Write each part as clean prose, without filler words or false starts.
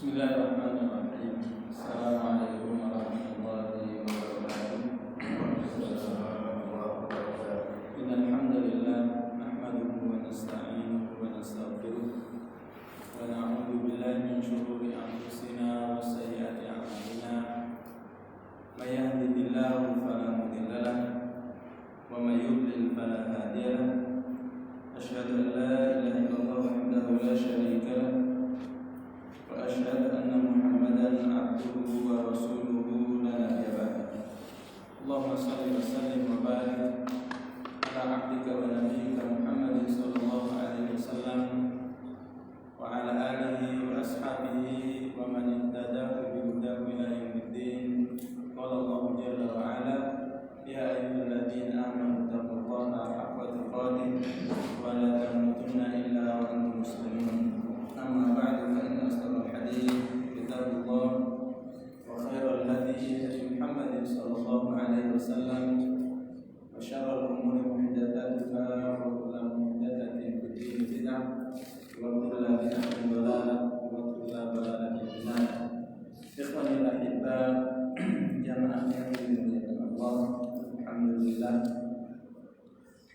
Bismillahirrahmanirrahim. Assalamualaikum warahmatullahi wabarakatuh. Innal hamdalillah nahmaduhu wa nasta'inuhu wa nastaghfiruh wa na'udzu billahi min shururi anfusina wa sayyiati a'malina. May yahdihillahu fala mudilla lahu wa may yudlil fala hadiya lahu. Asyhadu an la ilaha illallah wahdahu la syarika lahu wa asyhadu anna Muhammadan abduhu wa rasuluhu la nabiyya ba'dahu. Allahumma shalli wa sallim wa barik ala abdika wa nabiyyika Muhammadin sallallahu alaihi wasallam wa ala alihi wa ashabihi wa man ihtada bi hudahu ila yaumiddin. Qala Allahu jalla wa ala ya ayyuhalladzina amanu taqullaha haqqa tuqatih wa la tamutunna illa wa antum muslimun. Amma ba'du fa inna asdaqal hadits kitabullah wa khairal hadi hadi Muhammadin sallallahu alaihi wasallam wa syarrul umuri muhdatsatuha wa kullu muhdatsatin bid'ah wa kullu bid'atin dhalalah wa kullu dhalalatin finnar. Ikhwani al-ahibba, jamaah yang dimuliakan Allah, alhamdulillah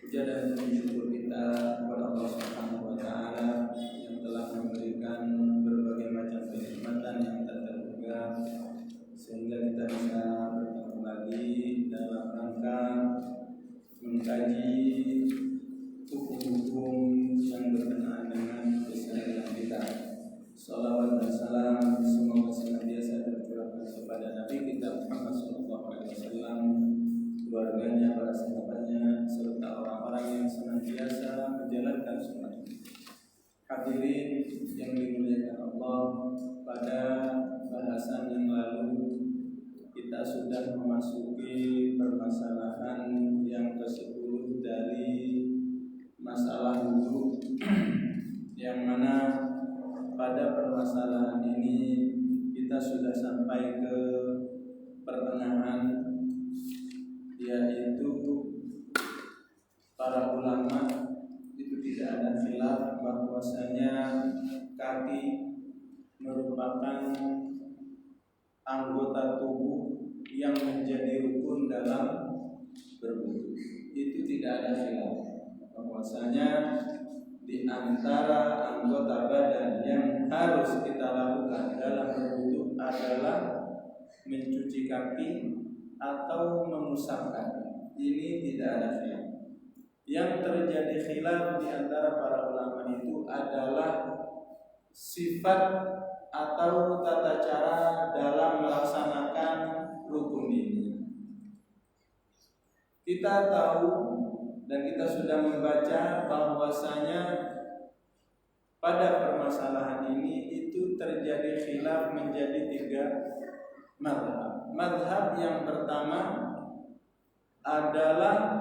puja dan syukur kita kepada Allah Subhanahu wa taala yang telah memberikan berbagai macam kenikmatan yang tak terduga sehingga kita bisa bertemu lagi dalam rangka mengkaji hukum-hukum yang berkenaan dengan keseharian kita. Salawat dan salam semoga senantiasa tercurahkan kepada Nabi kita Muhammad SAW, keluarganya, para sahabatnya, serta orang-orang yang senantiasa menjalankan sunnah. Hadirin yang dimuliakan Allah, pada bahasan yang lalu kita sudah memasuki permasalahan yang ke-10 dari masalah wudu yang mana pada permasalahan ini kita sudah sampai ke pertengahan, yaitu para ulama itu tidak ada khilaf bahwasanya kaki merupakan anggota tubuh yang menjadi rukun dalam berwudu. Itu tidak ada khilaf bahwasanya di antara anggota badan yang harus kita lakukan dalam berwudu adalah mencuci kaki atau mengusap kaki. Ini tidak ada khilaf. Yang terjadi khilaf di antara para ulama itu adalah sifat atau tata cara dalam melaksanakan rukun ini. Kita tahu dan kita sudah membaca bahwasanya pada permasalahan ini itu terjadi khilaf menjadi 3 mazhab. Mazhab yang pertama adalah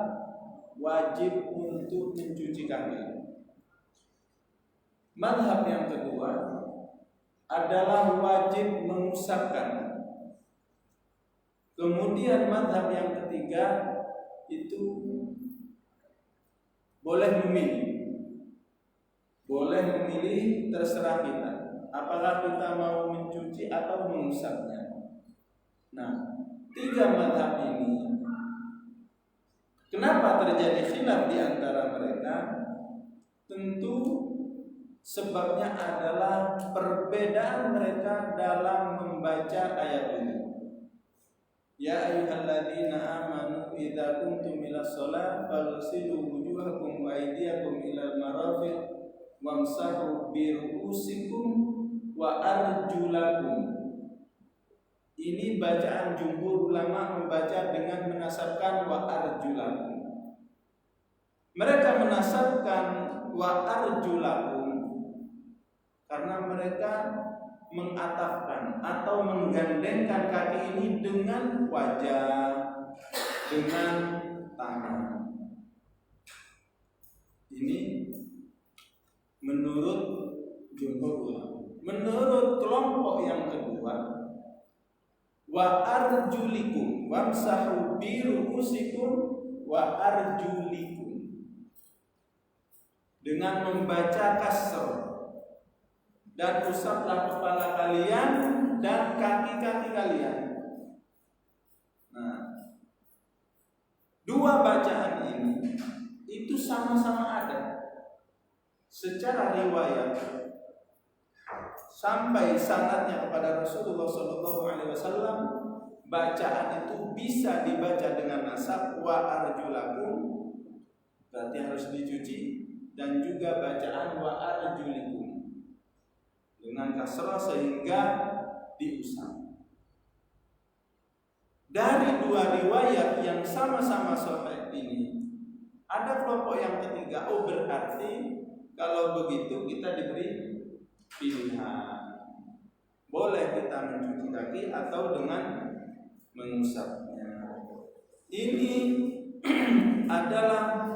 wajib untuk mencuci kaki. Mazhab yang kedua adalah wajib mengusap kaki. Kemudian mazhab yang ketiga itu boleh memilih. Boleh memilih, terserah kita. Apakah kita mau mencuci atau mengusapnya. Nah, 3 mazhab ini kenapa terjadi khilaf di antara mereka? Tentu sebabnya adalah perbedaan mereka dalam membaca ayat ini. Ya ayyuhalladzina amanu idza kuntum ilas shalah faghsilu wujuhakum wa aydiyakum ilal marafiq wamsahu bi ru'usikum wa arjulakum. Ini bacaan jumhur ulama membaca dengan menasabkan wa arjulakum. Mereka menasabkan wa arjulakum karena mereka mengatafkan atau menggandengkan kaki ini dengan wajah, dengan tangan. Ini menurut jumhur ulama. Menurut kelompok yang kedua, wa arjulikum wamsahu bi ru'usikum wa arjulikum, dengan membaca kasr dan usaplah kepala kalian dan kaki-kaki kalian. Nah, dua bacaan ini itu sama-sama ada secara riwayat sampai sanadnya kepada Rasulullah SAW. Bacaan itu bisa dibaca dengan nasab wa arjulakum, berarti harus dicuci, dan juga bacaan wa arjulikum dengan kasrah sehingga diusap. Dari dua riwayat yang sama-sama sahih ini, ada kelompok yang ketiga, berarti kalau begitu kita diberi pilihan. Boleh kita mencuci kaki atau dengan mengusapnya. Ini adalah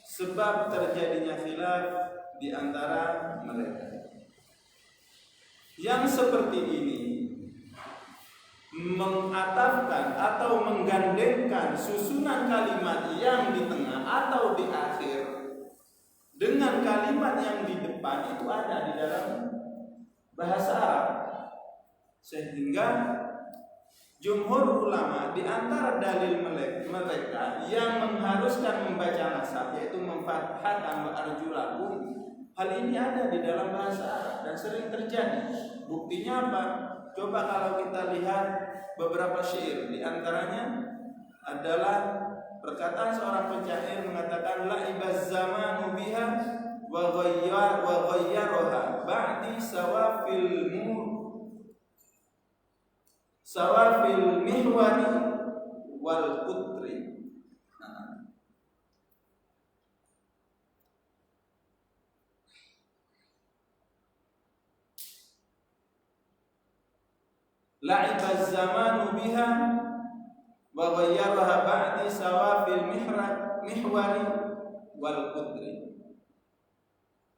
sebab terjadinya khilaf di antara mereka. Yang seperti ini mengatafkan atau menggandengkan susunan kalimat yang di tengah atau di akhir dengan kalimat yang di depan itu ada di dalam bahasa Arab, sehingga jumhur ulama di antara dalil mereka yang mengharuskan membaca nasab, yaitu memfathahkan wa arjulakum, hal ini ada di dalam bahasa Arab dan sering terjadi. Buktinya apa? Coba kalau kita lihat beberapa syair, di antaranya adalah perkataan seorang penyair mengatakan la'ibaz zamanu biha wa ghayyaraha ba'di sawafil mihwari wal putri. La'ibaz zamanu biha wa ghayyaraha ba'di sawafil mihwari wal putri.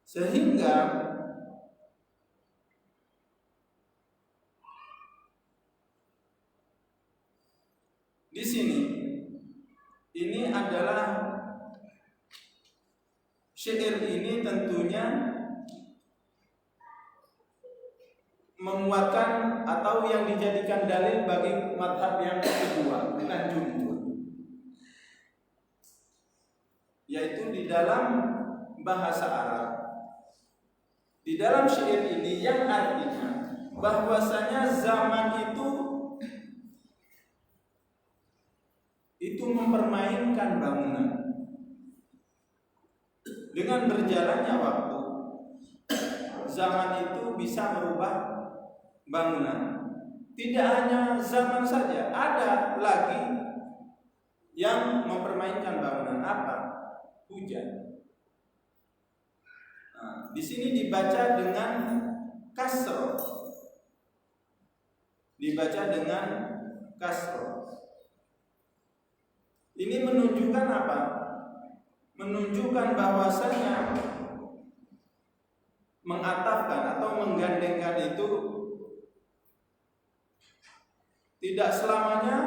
Sehingga di sini ini adalah syair ini tentunya menguatkan atau yang dijadikan dalil bagi madhab yang kedua dengan jumhur, yaitu di dalam bahasa Arab, di dalam syair ini yang artinya bahwasanya zaman itu mempermainkan bangunan. Dengan berjalannya waktu, zaman itu bisa merubah bangunan. Tidak hanya zaman saja, ada lagi yang mempermainkan bangunan. Apa? Hujan. Nah, di sini dibaca dengan kasroh. Dibaca dengan kasroh. Ini menunjukkan apa? Menunjukkan bahwasanya mengatafkan atau menggandengkan itu tidak selamanya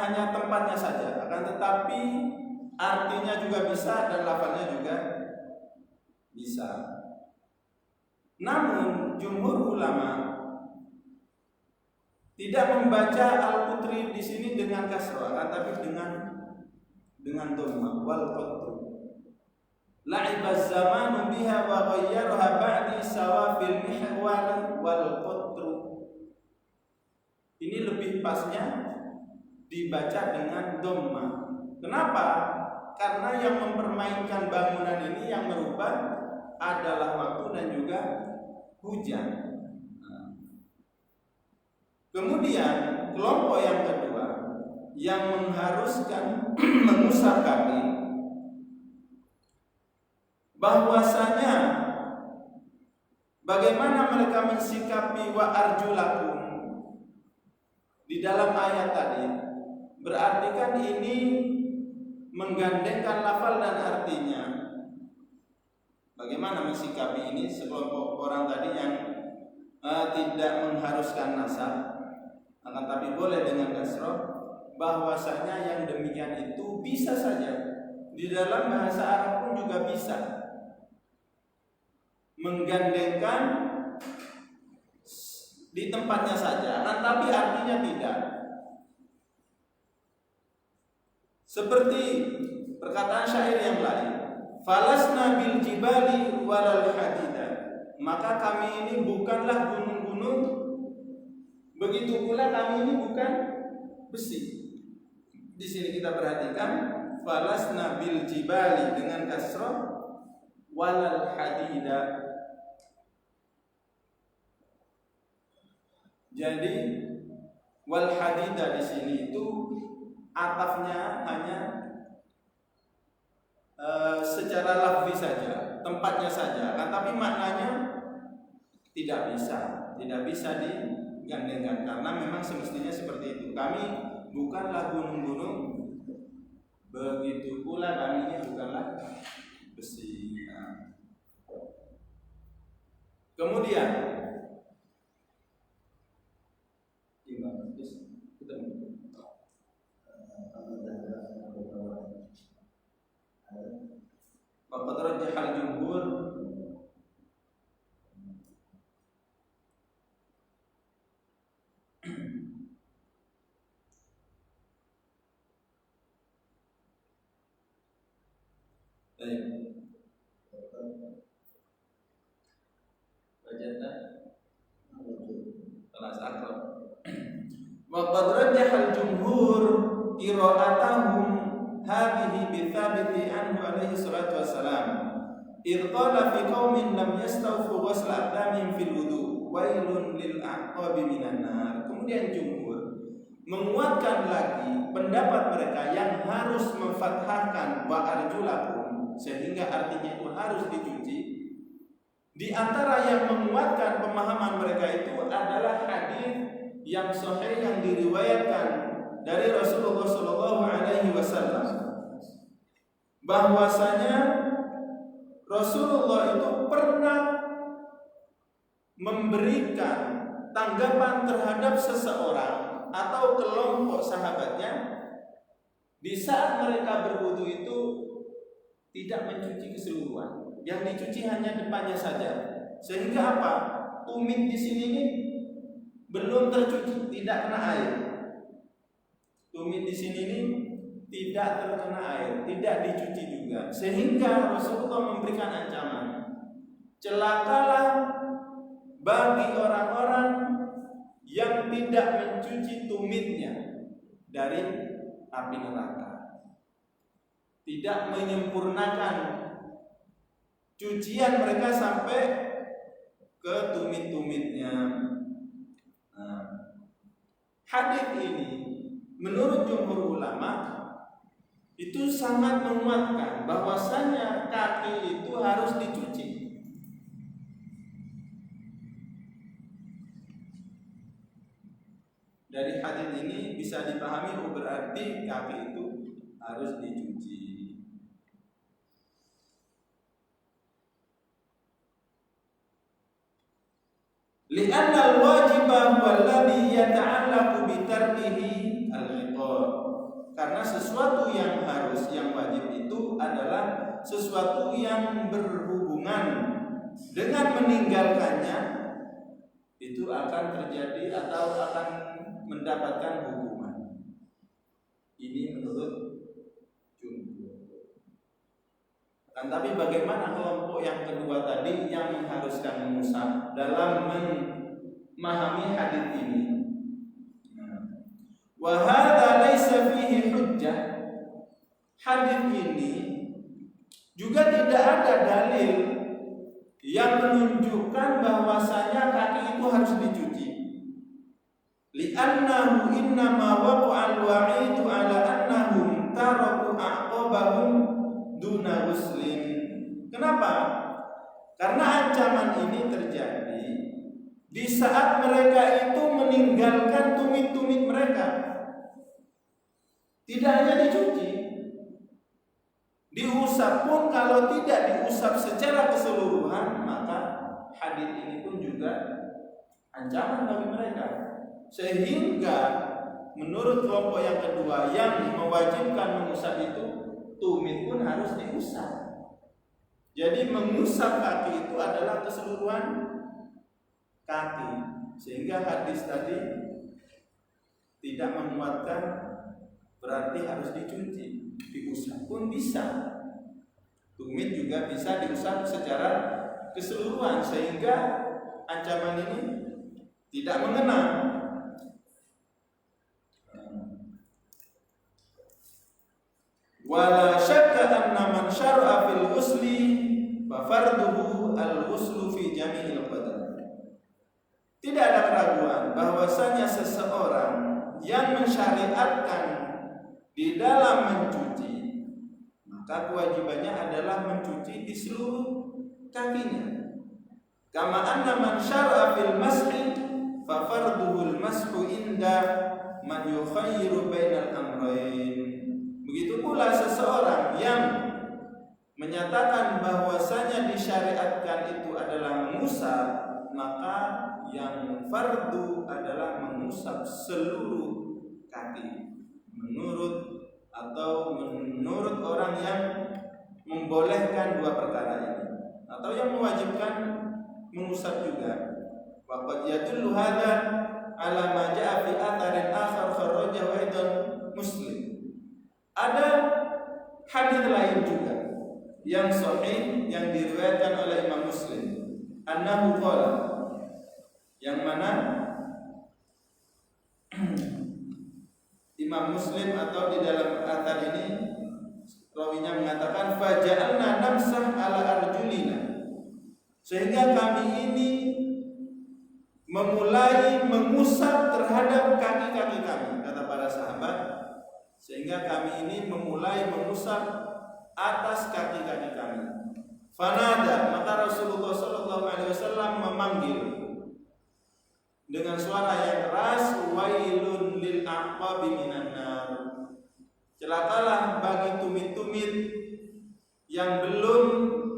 hanya tempatnya saja, akan tetapi artinya juga bisa dan lafalnya juga bisa. Namun jumhur ulama tidak membaca al-putri di sini dengan kasrah, tapi dengan dhamma wal qatru. La'ibaz zamanu biha wa ghayyaraha ba'di sawafil mihwari wal qatru. Ini lebih pasnya dibaca dengan dhamma. Kenapa? Karena yang mempermainkan bangunan ini, yang merubah adalah waktu dan juga hujan. Kemudian kelompok yang kedua yang mengharuskan mengusap kaki, bahwasanya bagaimana mereka mensikapi wa arjulakum di dalam ayat tadi, berarti kan ini menggandengkan lafal dan artinya. Bagaimana mensikapi ini? Sekelompok orang tadi yang tidak mengharuskan nasab, akan tapi boleh dengan kasroh, bahwasanya yang demikian itu bisa saja di dalam bahasa Arab pun juga bisa menggandengkan di tempatnya saja, tapi artinya tidak. Seperti perkataan syair yang lain, falasna bil jibali walal hadida, maka kami ini bukanlah gunung-gunung, begitu pula kami ini bukan besi. Di sini kita perhatikan falasna bil jibali dengan kasrah, walal hadida. Jadi wal hadida di sini itu atafnya hanya secara lafzi saja, tempatnya saja, tapi maknanya tidak bisa digandengkan karena memang semestinya seperti itu. Kami bukanlah gunung-gunung, begitu pula kami ini bukanlah besi. Kemudian Waqad rajjahal jumhur Waqad rajjahal jumhur qira'atahum hadhihi bi thabiti anhu alaihi salatu wassalam idh qala fi qaumin lam yastawfu ghusla aqdamihim fil wudu wailun lil a'qabi minan nar. Kemudian jumhur menguatkan lagi pendapat mereka yang harus memfathahkan wa arjulakum, sehingga artinya itu harus dicuci. Di antara yang menguatkan pemahaman mereka itu adalah hadis yang sahih yang diriwayatkan dari Rasulullah Shallallahu Alaihi Wasallam, bahwasanya Rasulullah itu pernah memberikan tanggapan terhadap seseorang atau kelompok sahabatnya di saat mereka berwudu itu tidak mencuci keseluruhan, yang dicuci hanya depannya saja, sehingga apa? Tumit di sini ini belum tercuci, tidak kena air. Tumit di sini ini tidak terkena air, tidak dicuci juga, sehingga Rasulullah memberikan ancaman, celakalah bagi orang-orang yang tidak mencuci tumitnya dari api neraka, tidak menyempurnakan cucian mereka sampai ke tumit-tumitnya. Hadis ini menurut jumhur ulama itu sangat menguatkan bahwasanya kaki itu harus dicuci. Dari hadis ini bisa dipahami berarti kaki itu harus dicuci. Li'anna al-wajiba huwa alladhi yata'allaqu bi tarkihi al-iqad. Karena sesuatu yang harus, yang wajib itu adalah sesuatu yang berhubungan dengan meninggalkannya, itu akan terjadi atau akan mendapatkan hukuman. Ini menurut jumhur. Tapi bagaimana kelompok yang kedua tadi yang mengharuskan mengusap dalam memahami hadis ini? Wa hadza laisa fihi hujjah. Hadis ini juga tidak ada dalil yang menunjukkan bahwasanya kaki itu harus dicuci. Li'annahu innama waqa'a al-wa'idu 'ala annahum taraku a'qabahum duna muslim. Kenapa? Karena ancaman ini terjadi di saat mereka itu meninggalkan tumit-tumit mereka. Tidak hanya dicuci, diusap pun kalau tidak diusap secara keseluruhan, maka hadis ini pun juga ancaman bagi mereka. Sehingga menurut kelompok yang kedua yang mewajibkan mengusap itu tumit pun harus diusap. Jadi mengusap kaki itu adalah keseluruhan kaki, sehingga hadis tadi tidak menguatkan berarti harus dicuci. Diusap pun bisa. Tumit juga bisa diusap secara keseluruhan, sehingga ancaman ini tidak mengena. Wala syakka anna man syar'a fil ghusli fa farduhu al-ghuslu fi jami'il badan. Tidak ada keraguan bahwasanya seseorang yang mensyariatkan di dalam mencuci, maka kewajibannya adalah mencuci di seluruh kakinya. Kama anna man syar'a fil mashi fa farduhu al-mashu inda man yukhayyiru bainal amrayn. Begitu pula seseorang yang menyatakan bahwasanya disyariatkan itu adalah mengusap, maka yang fardu adalah mengusap seluruh kaki. Menurut orang yang membolehkan dua perkara ini, atau yang mewajibkan mengusap juga. Waqad yadullu hadza ala ma jaa fi atharin akhar kharrajahu aidan Muslim. Ada hadis lain juga yang sahih yang diriwayatkan oleh Imam Muslim. Annahu qala, yang mana Imam Muslim atau di dalam athar ini rawinya mengatakan faja'alna namsah ala arjulina, sehingga kami ini memulai mengusap terhadap kaki-kaki kami, kata para sahabat, sehingga kami ini memulai mengusap atas kaki-kaki kami. Fanada, maka Rasulullah SAW memanggil dengan suara yang keras, wailun lil aqabi minan nar. Celakalah bagi tumit-tumit yang belum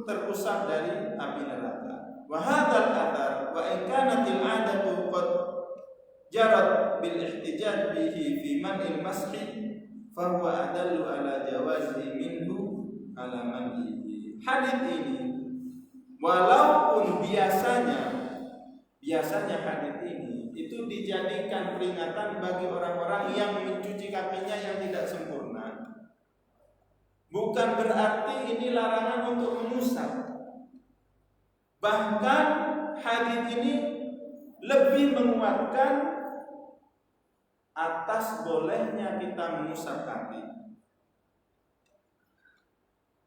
terusap dari api neraka. Wa hadzal athar wa in kanatil 'adatu qad jarat bil ihtijaj bihi fi man'il mashi fa huwa adallu ala jawazi minhu ala man'ihi. Hadis ini walaupun biasanya hadis ini itu dijadikan peringatan bagi orang-orang yang mencuci kakinya yang tidak sempurna, bukan berarti ini larangan untuk mengusap. Bahkan hadis ini lebih menguatkan atas bolehnya kita mengusap kaki.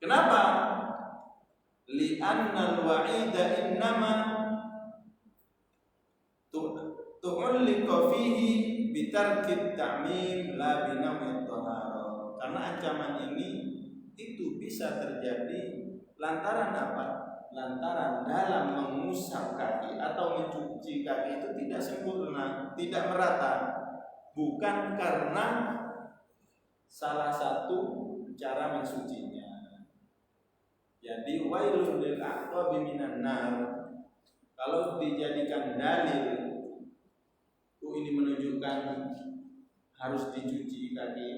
Kenapa? Li'anna al-wa'ida innama tu'alliqa fihi bitarkit ta'mim la binawit tahara. Karena ancaman ini itu bisa terjadi lantaran apa? Lantaran dalam mengusap kaki atau mencuci kaki itu tidak sempurna, tidak merata, bukan karena salah satu cara mensucinya. Jadi wailun lil aqabi minan nar, kalau dijadikan dalil ini menunjukkan harus dicuci kaki,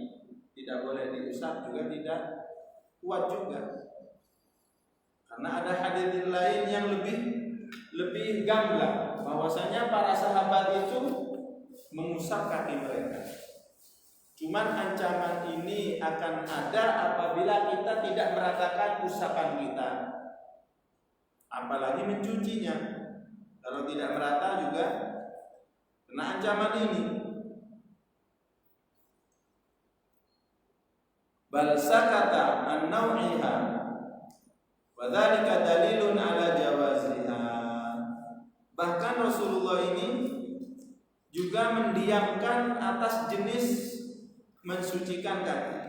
tidak boleh diusap juga tidak kuat juga. Karena ada hadis lain yang lebih gamblang bahwasanya para sahabat itu mengusap kaki mereka. Cuman ancaman ini akan ada apabila kita tidak meratakan usapan kita, apalagi mencucinya. Kalau tidak merata juga kena ancaman ini. Bal sakata an naw'iha wa dzalika dalilun ala jawaziha. Bahkan Rasulullah ini juga mendiamkan atas jenis mensucikan kaki.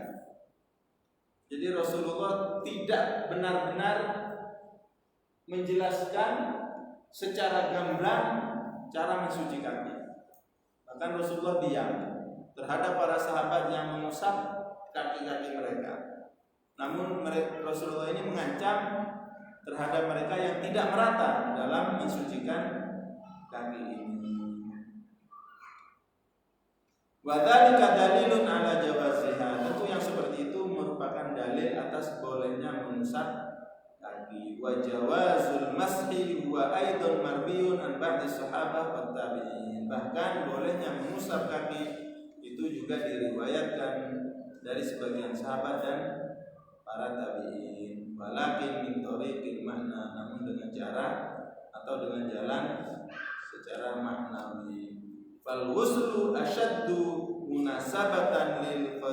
Jadi Rasulullah tidak benar-benar menjelaskan secara gamblang cara mensuci kaki. Bahkan Rasulullah diam terhadap para sahabat yang mengusap kaki-kaki mereka. Namun Rasulullah ini mengancam terhadap mereka yang tidak merata dalam mensucikan kaki ini. Wa dzalika dalilun ala jawaziha. Tentu yang seperti itu merupakan dalil atas bolehnya mengusap kaki. Wa jawazul mashi wa aidan marwiyun an ba'di sahabah wa tabi'in. Bahkan bolehnya mengusap kaki itu juga diriwayatkan dari sebagian sahabat dan para tabi'in. Walakin min tariqil makna, namun dengan cara atau dengan jalan secara maknawi. Fal ghuslu ashaddu munasabatan lil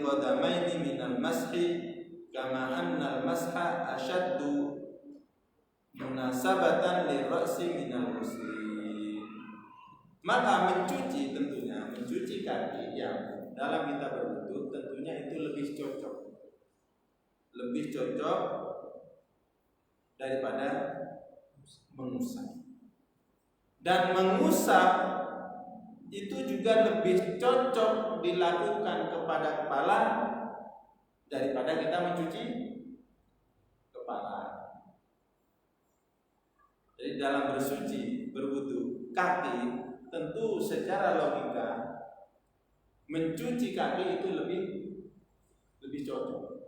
qadamaini minal mashi kama anna al masha ashaddu munasabatan lil ra'si minal ghusli. Maka mencuci, tentunya mencuci kaki yang dalam kita berwudu tentunya itu lebih cocok daripada mengusap. Dan mengusap itu juga lebih cocok dilakukan kepada kepala daripada kita mencuci kepala. Jadi dalam bersuci, berwudu, kaki tentu secara logika mencuci kaki itu lebih cocok.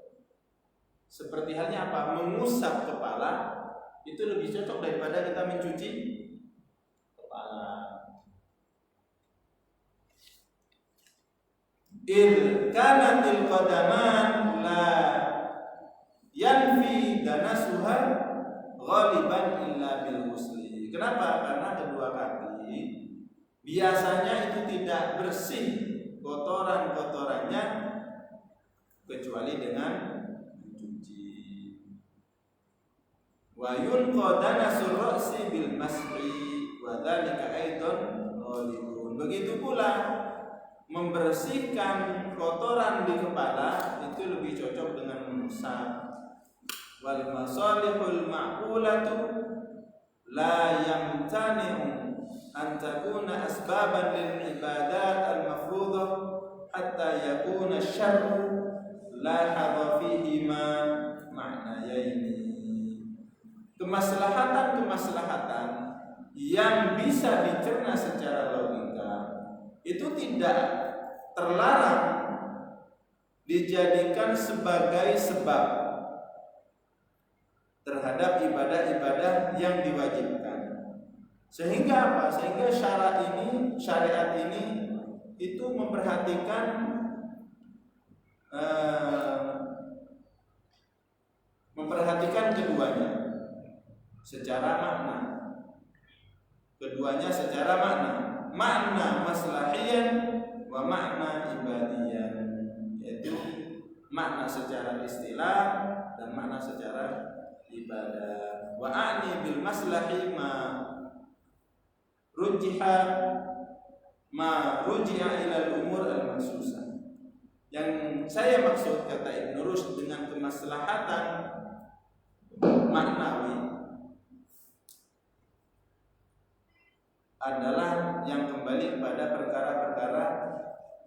Seperti halnya apa? Mengusap kepala itu lebih cocok daripada kita mencuci kepala. Kanatil qadaman la yanfi danasuha ghaliban illa bil ghusli. Kenapa? Karena kedua kaki biasanya itu tidak bersih kotoran-kotorannya kecuali dengan mencuci. Wa yunqa danasul ra'si bil masri wa dzalika aidan ghalibun. Begitu pula membersihkan kotoran di kepala itu lebih cocok dengan mengusap. Wal masalihul ma'qulatu la yamtani'u an takuna asbaban lil ibadat al mafruḍah hatta yakuna syar'u la hadha fihi ma ma'nayaini. Kemaslahatan yang bisa dicerna secara logika itu tidak terlarang dijadikan sebagai sebab terhadap ibadah-ibadah yang diwajibkan. Sehingga apa? Sehingga syariat ini itu memperhatikan keduanya secara makna. Keduanya secara makna maslahiyan wa makna ibadiyan, yaitu makna secara istilah dan makna secara ibadah. Wa a'ni bil maslahi ma rujiha ila al-umur al-mansusah. Yang saya maksud, kata Ibn Rushd, dengan kemaslahatan maknawi adalah yang kembali kepada perkara-perkara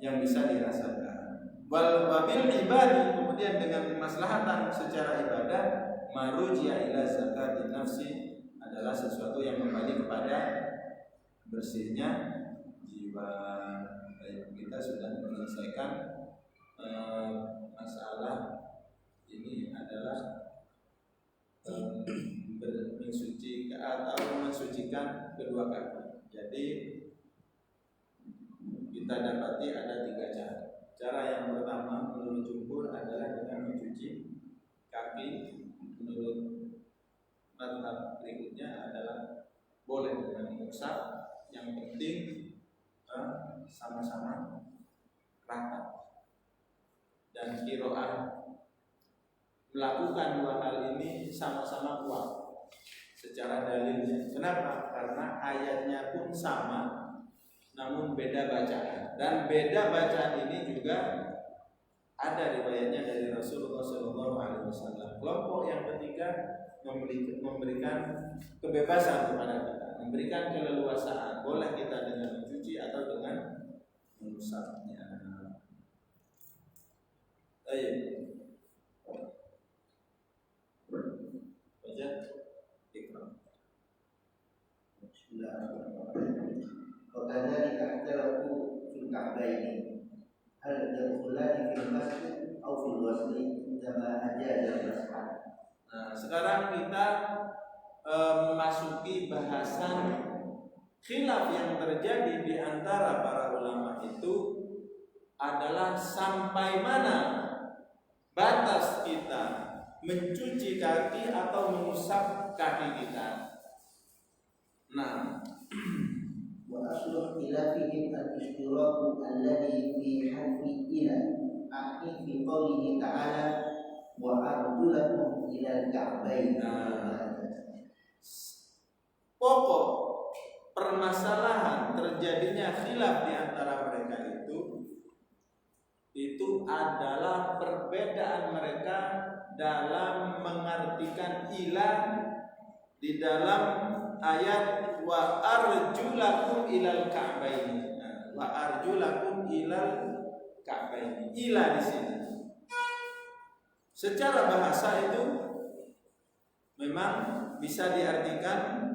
yang bisa dirasakan. Wal wabil ibadi, kemudian dengan kemaslahatan secara ibadah, maruji'a ila zakatin nafsi, adalah sesuatu yang kembali kepada bersihnya jiwa. Kita sudah menyelesaikan masalah ini adalah mensuci atau mensucikan kedua kaki. Jadi kita dapati ada 3 cara. Cara yang pertama menurut jumhur adalah dengan mencuci kaki. Menurut mazhab berikutnya adalah boleh dengan mengusap, yang penting sama-sama rata. Dan qiraah melakukan 2 hal ini sama-sama kuat secara dalilnya. Kenapa? Karena ayatnya pun sama, namun beda bacaan. Dan beda bacaan ini juga ada riwayatnya dari Rasulullah SAW. Kelompok yang ketiga memberikan kebebasan kepada kita, memberikan keleluasaan. Boleh kita dengan mencuci atau dengan mengusapnya. Ayo. Baca. Bismillahirrahmanirrahim. Kotanya dikatakan aku Ka'bah ini. hal yadkhulani fil masjid atau fil wasli indama ajaza al-mas'al. Nah, sekarang kita memasuki bahasan khilaf yang terjadi di antara para ulama itu adalah sampai mana batas kita mencuci kaki atau mengusap kaki kita. Nah, wa aslu khilafihim al-ishtiraq alladhi fi hadfi ila akhi fi qawlihi ta'ala wa arjulakum ila al-ka'bayn. Pokok permasalahan terjadinya khilaf di antara mereka itu adalah perbedaan mereka dalam mengartikan ilah di dalam ayat wa arjulakum ilal ka'baini. Wa arjulakum ilal ka'baini. Ilah di sini. Secara bahasa itu memang bisa diartikan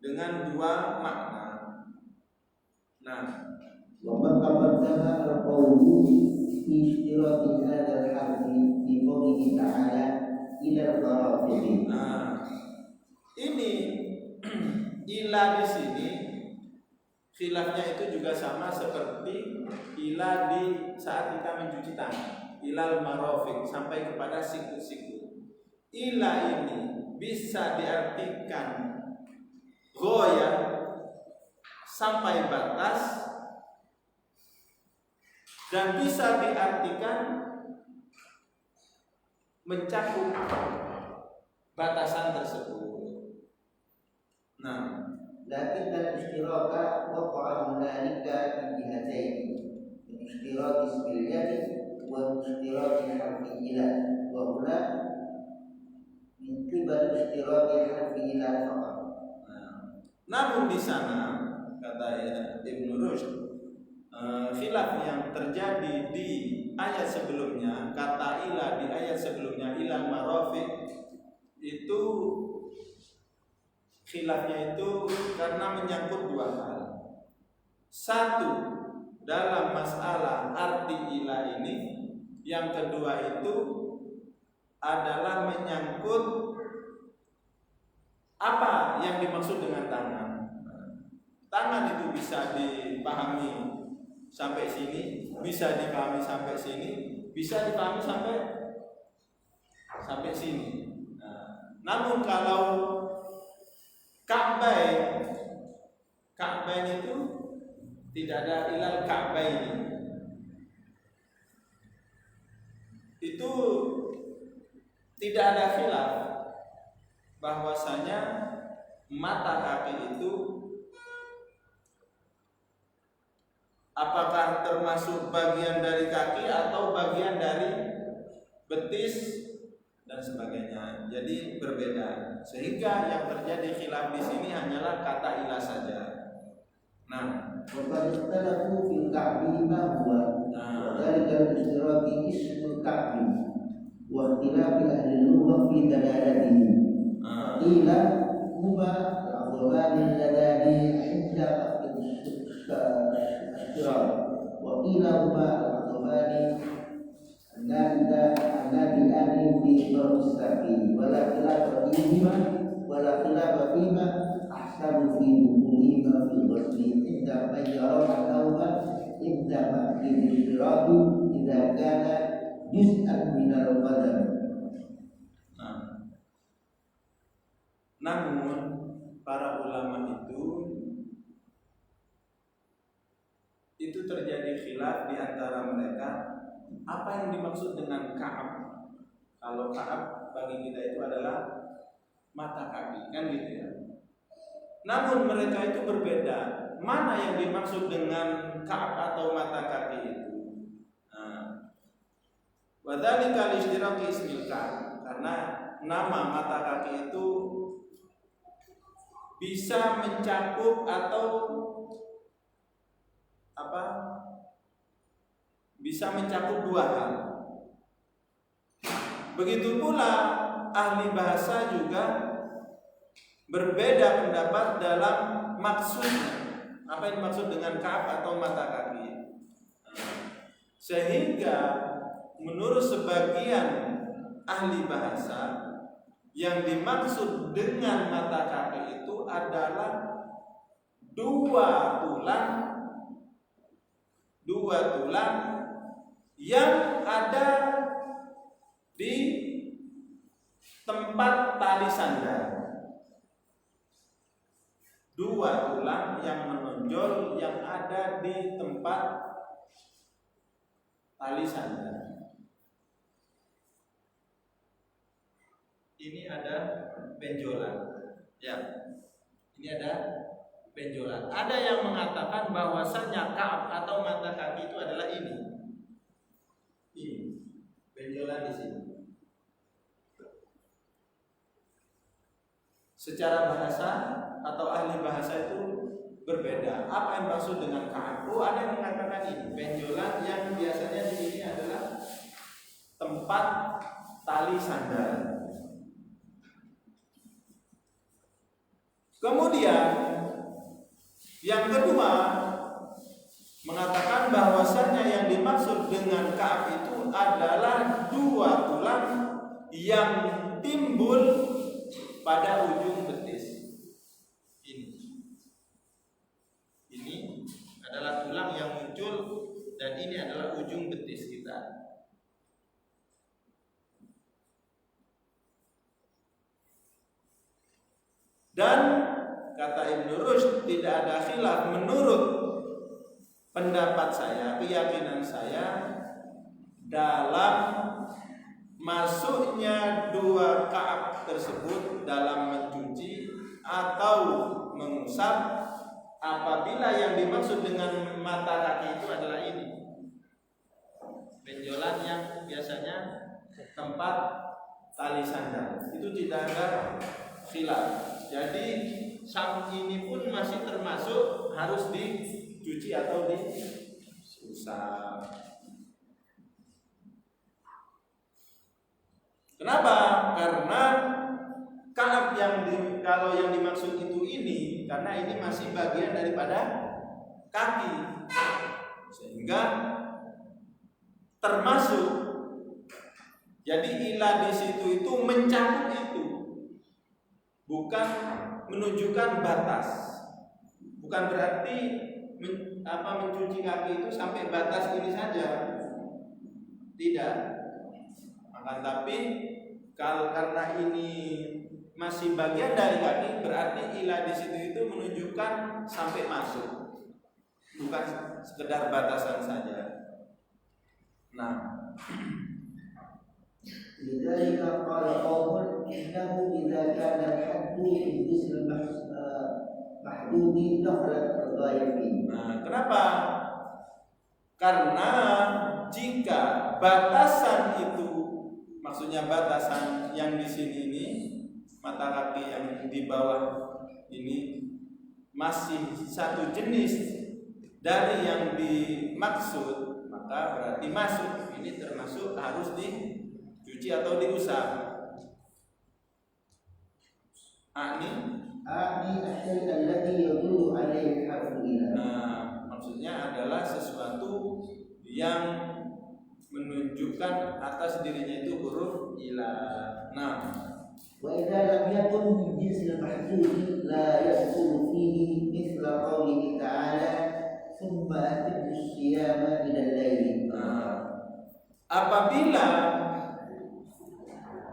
dengan dua makna. Nah, وقد تقدم القول في اشتراك هذا الحرف في قوله تعالى إلى الغرافق. Nah, ini ilah di sini khilafnya itu juga sama seperti ilah di saat kita mencuci tangan, ilal marafiq sampai kepada siku-siku. Ilah ini bisa diartikan ghoya sampai batas dan bisa diartikan mencakup batasan tersebut. Nah, lakin al-ishtiraka waqa'a hunalika fi jihatayn, ishtirak ismil yadi wa ishtirak harfi ila, wa huna min qibal ishtirak harfi ila faqat. Namun di sana kata Ibnu Rushd, khilaf yang terjadi di ayat sebelumnya, kata ilah di ayat sebelumnya ilal marafiq, itu khilafnya itu karena menyangkut dua hal. Satu, dalam masalah arti ilah ini. Yang kedua itu adalah menyangkut apa yang dimaksud dengan tangan. Tangan itu bisa dipahami sampai sini, bisa dipahami sampai sini, bisa dipahami sampai sini. Namun kalau Ka'bain itu tidak ada ilal Ka'bain. Itu tidak ada khilaf bahwasanya mata kaki itu apakah termasuk bagian dari kaki atau bagian dari betis dan sebagainya. Jadi berbeda. Sehingga yang terjadi khilaf di sini hanyalah kata ilah saja. Nah, wa ikhtalafu fil ka'bi ma huwa. Wa dzalika al-ishtiraki ismul ka'bi wa ikhtilafi ahli al-lughah fi dalalatihi. Ila huma al-'adhmani alladhani 'inda al-ishtirak wa ila huma al-'adhmani An-Nabi fi Mustaqim wala khilaf fihima wala khilaf fihima ahsanu fi dukhulihima fi ghusli inda man yara an-nawma inda ma'kil istirati idza kana juz'an min al-qadam. Namun para ulama itu terjadi khilaf di antara mereka. Apa yang dimaksud dengan Ka'ab? Kalau Ka'ab bagi kita itu adalah mata kaki, kan gitu ya. Namun mereka itu berbeda. Mana yang dimaksud dengan Ka'ab atau mata kaki itu? Wa dzalika li-ishtiraki ismil Ka'ab, karena nama mata kaki itu bisa mencakup atau bisa mencakup dua hal. Begitu pula ahli bahasa juga berbeda pendapat dalam maksudnya. Apa yang dimaksud dengan Ka'ab atau mata kaki? Sehingga menurut sebagian ahli bahasa, yang dimaksud dengan mata kaki itu adalah dua tulang yang ada di tempat tali sandal. Dua tulang yang menonjol yang ada di tempat tali sandal. Ini ada benjolan. Ya. Ini ada benjolan. Ada yang mengatakan bahwasanya ka'ab atau mata kaki itu adalah ini. Ini benjolan di sini. Secara bahasa atau ahli bahasa itu berbeda. Apa yang maksud dengan ka'ab? Oh, ada yang mengatakan ini benjolan yang biasanya di sini adalah tempat tali sandal. Kemudian yang kedua mengatakan bahwasanya yang dimaksud dengan ka'ab itu adalah dua tulang yang timbul pada ujung betis. Ini adalah tulang yang muncul dan ini adalah ujung betis kita. Dan kata Ibnu Rushd, tidak ada khilaf menurut pendapat saya, keyakinan saya, dalam masuknya dua ka'ab tersebut dalam mencuci atau mengusap apabila yang dimaksud dengan mata kaki itu adalah ini, benjolan yang biasanya tempat tali sandal. Itu tidak ada khilaf. Jadi sam ini pun masih termasuk harus dicuci atau diusap. Kenapa? Karena ka'ab kalau yang dimaksud itu ini, karena ini masih bagian daripada kaki, sehingga termasuk. Jadi ilah di situ itu mencakup itu. Bukan menunjukkan batas. Bukan berarti mencuci kaki itu sampai batas ini saja. Tidak. Akan tapi karena ini masih bagian dari kaki, berarti ilah di situ itu menunjukkan sampai masuk. Bukan sekedar batasan saja. Nah, لذلك قال قوم إنه إذا كان الحد في الجسم المحدود دخلت الغاية فيه. Nah, kenapa? Karena jika batasan itu, maksudnya batasan yang di sini ini, mata kaki yang di bawah ini masih satu jenis dari yang dimaksud, maka berarti masuk. Ini termasuk harus dicuci atau diusap. Nah, maksudnya adalah sesuatu yang menunjukkan atas dirinya itu huruf ilah. Nah, وإذا لم يكن من جنس المحدود لا يدخل فيه مثل قوله تعالى ثم أتم الصيام إلى الليل. Apabila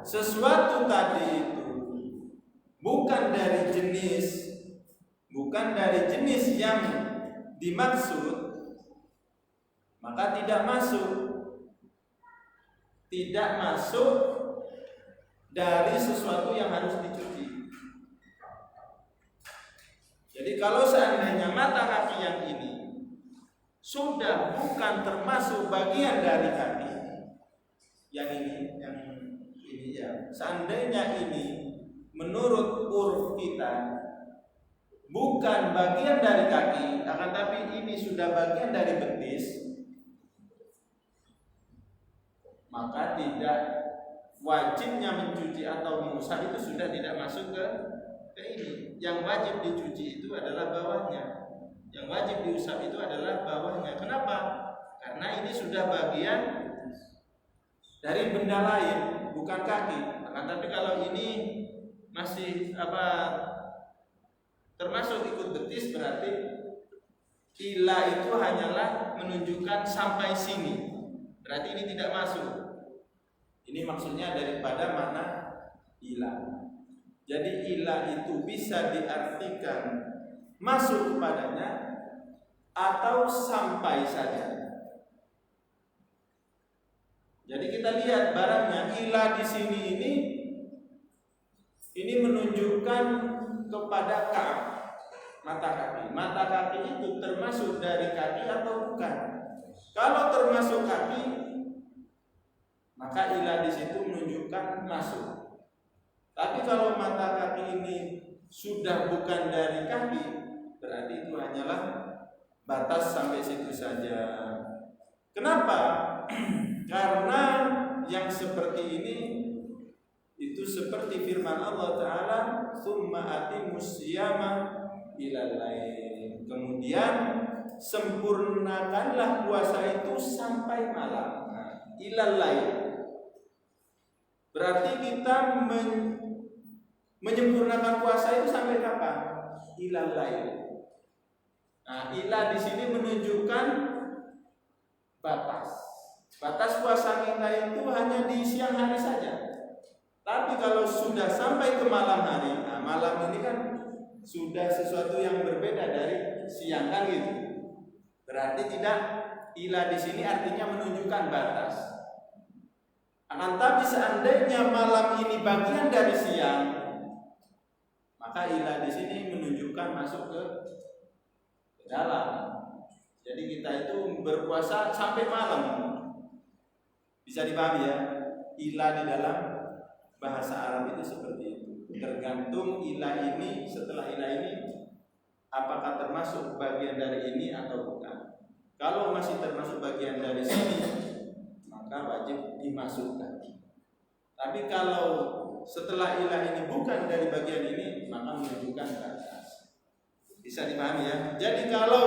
sesuatu tadi itu bukan dari jenis yang dimaksud, maka tidak masuk dari sesuatu yang harus dicuci. Jadi kalau seandainya mata kaki yang ini sudah bukan termasuk bagian dari kaki, yang ini ya, seandainya ini menurut uruf kita bukan bagian dari kaki, akan tapi ini sudah bagian dari betis, maka tidak wajibnya mencuci atau mengusap itu sudah tidak masuk ke ini. Yang wajib dicuci itu adalah bawahnya, yang wajib diusap itu adalah bawahnya. Kenapa? karena ini sudah bagian dari benda lain, bukan kaki. Tapi kalau ini masih termasuk ikut betis, berarti ila itu hanyalah menunjukkan sampai sini. Berarti ini tidak masuk. Ini maksudnya daripada makna ila. Jadi ila itu bisa diartikan masuk kepadanya atau sampai saja. Jadi kita lihat barangnya ila di sini ini menunjukkan kepada ka'ab, mata kaki. Mata kaki itu termasuk dari kaki atau bukan? Kalau termasuk kaki, maka ila di situ menunjukkan masuk. Tapi kalau mata kaki ini sudah bukan dari kaki, berarti itu hanyalah batas sampai situ saja. Kenapa? Karena yang seperti ini itu seperti firman Allah Ta'ala, "Tsumma atimus siyama ilal lail." Kemudian sempurnakanlah puasa itu sampai malam. Ilal lail. Berarti kita menyempurnakan puasa itu sampai kapan? Ilal lail. Nah, ila di sini menunjukkan batas. Batas puasa kita itu hanya di siang hari saja. Tapi kalau sudah sampai ke malam hari, nah malam ini kan sudah sesuatu yang berbeda dari siang kan gitu. Berarti tidak, ila di sini artinya menunjukkan batas. Akan tapi seandainya malam ini bagian dari siang, maka ila di sini menunjukkan masuk ke dalam. Jadi kita itu berpuasa sampai malam. Bisa dipahami ya? Ila di dalam bahasa Arab itu seperti itu. Tergantung ila ini, setelah ila ini apakah termasuk bagian dari ini atau bukan. Kalau masih termasuk bagian dari sini, maka wajib dimasukkan. Tapi kalau setelah ila ini bukan dari bagian ini, maka menunjukkan batas. Bisa dipahami ya? Jadi kalau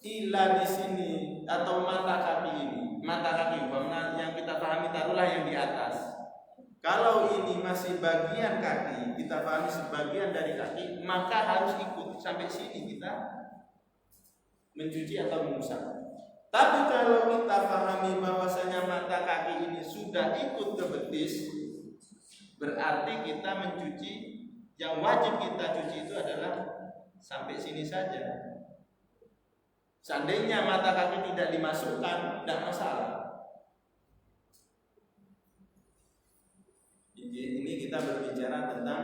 ila di sini atau mata kaki ini, mata kaki yang kita pahami taruhlah yang di atas. Kalau ini masih bagian kaki, kita pahami sebagian dari kaki, maka harus ikut sampai sini kita mencuci atau mengusap. Tapi kalau kita pahami bahwasanya mata kaki ini sudah ikut ke betis, berarti kita mencuci, yang wajib kita cuci itu adalah sampai sini saja. Seandainya mata kaki tidak dimasukkan, tidak masalah. Ini kita berbicara tentang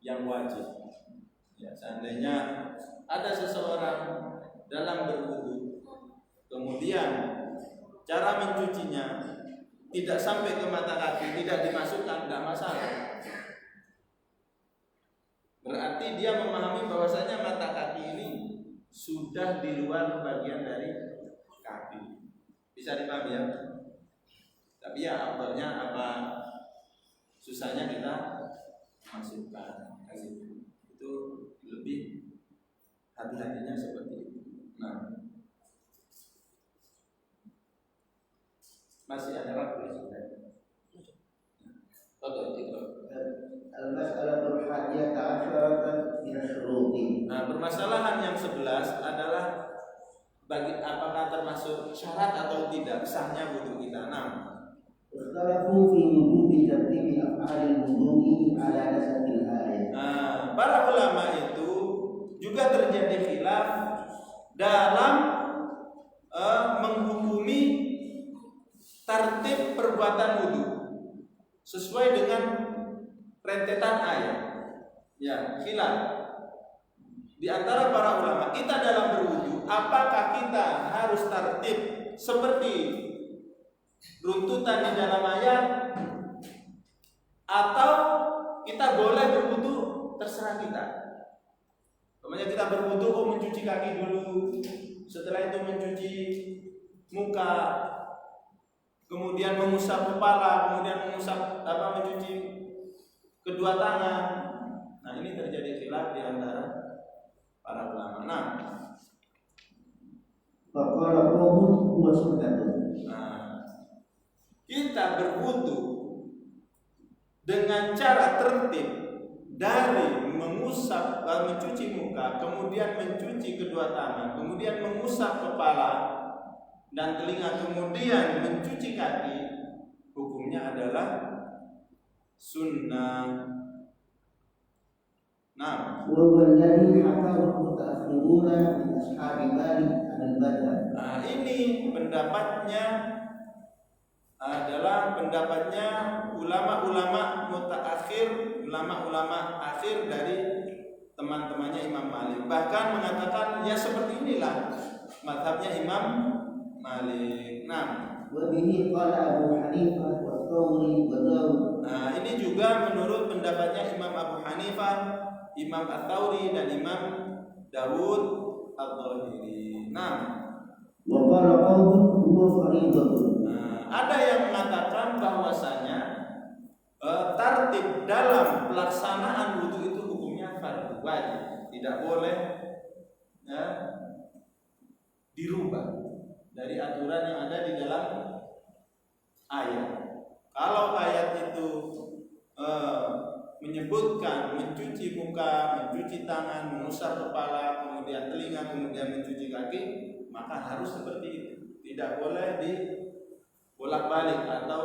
yang wajib. Ya, seandainya ada seseorang dalam berwudu, kemudian cara mencucinya tidak sampai ke mata kaki, tidak dimasukkan, tidak masalah. Berarti dia memahami bahwasanya mata kaki ini sudah di luar bagian dari kaki. Bisa dipahami ya? Tapi ya awalnya apa susahnya kita masukkan. Itu lebih hati-hatinya seperti itu. Nah, masih ada waktu sudah. Al-mas'alatul hadiyata asyaratan min asyuruti. Nah, permasalahan yang 11 adalah bagi apakah termasuk syarat atau tidak sahnya wudu kita. Ikhtalafu fi wujubi tartibi af'alil wudu'i ala nasatil ayat. Nah, para ulama itu juga terjadi khilaf dalam menghukumi tertib perbuatan wudu sesuai dengan rentetan ayat. Ya, khilaf di antara para ulama. Kita dalam berwudu, apakah kita harus tertib seperti runtutan di dalam ayat, atau kita boleh berwudu terserah kita? Namanya kita berwudu, mencuci kaki dulu, setelah itu mencuci muka, kemudian mengusap kepala, kemudian mengusap mencuci kedua tangan. Nah, ini terjadi khilaf di antara para ulama. Nah, Faqala qawmun huwa sunnatun. Kita berwudu dengan cara tertib dari mengusap, mencuci muka, kemudian mencuci kedua tangan, kemudian mengusap kepala dan telinga, kemudian mencuci kaki, hukumnya adalah sunnah. Nah, ini pendapatnya adalah pendapatnya ulama-ulama mutaakhir, ulama-ulama akhir dari teman-temannya Imam Malik. Bahkan mengatakan ya seperti inilah mazhabnya Imam Malik. Ini juga menurut pendapatnya Imam Abu Hanifah, Imam Ats-Tsauri dan Imam Dawud Adh-Dhahiri. Ada yang mengatakan bahwasanya tertib dalam pelaksanaan wudu itu hukumnya fardu wajib, tidak boleh dirubah dari aturan yang ada di dalam ayat. Kalau ayat itu menyebutkan mencuci muka, mencuci tangan, mengusap kepala, kemudian telinga, kemudian mencuci kaki, maka harus seperti itu. Tidak boleh dibolak-balik atau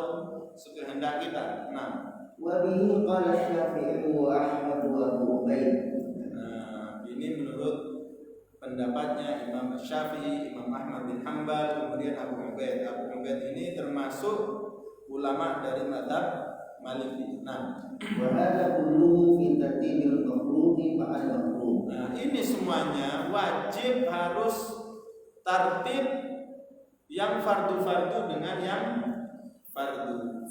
sekehendak kita. Ini menurut pendapatnya Imam Syafi'i, Imam Ahmad bin Hanbal, kemudian Abu Ubaid. Abu Ubaid ini termasuk ulama dari mazhab Maliki. Ini semuanya wajib harus tertib yang fardu-fardu dengan yang fardu.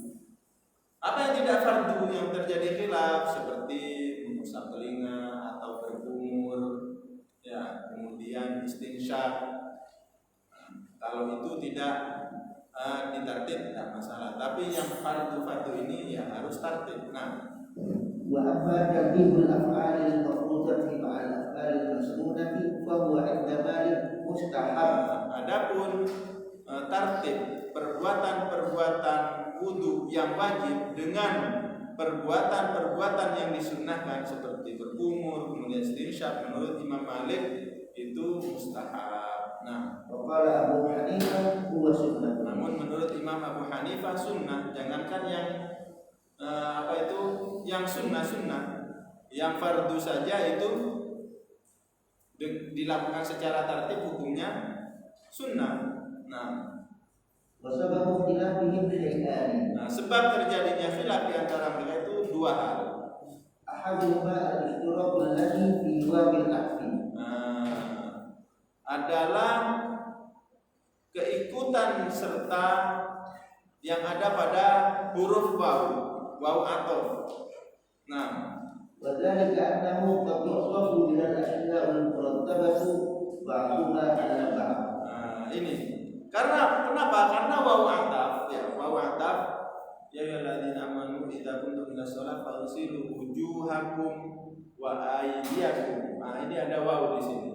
Apa yang tidak fardu yang terjadi khilaf seperti mengusap telinga atau berkumur, ya, kemudian istinsyak. Kalau itu tidak ditertib tidak masalah. Tapi yang fardu-fardu ini ya harus tertib. Wa amma tartibul af'alil mafrudati ma'al af'alil masnunati fa huwa 'inda Malik mustahab. Adapun tertib perbuatan-perbuatan wudu yang wajib dengan perbuatan-perbuatan yang disunnahkan seperti berkumur, kemudian istinsyak, menurut Imam Malik itu mustahab. Qala Abu Hanifah huwa sunnah. Namun menurut Imam Abu Hanifah sunnah. Jangankan yang yang sunnah, yang fardu saja itu dilakukan secara tertib hukumnya sunnah. Sebab terjadinya khilaf di antara mereka itu dua hal. Adalah keikutan serta yang ada pada huruf waw atau. وذلك أنه قد يوصف بها الأشياء المرتبة بعضها على بعض. Ini karena kenapa? Karena waw ataf ya ayyuhalladzina amanu idza kuntum ila shalah faghsilu wujuhakum wa aydiyakum. Ini ada waw di sini.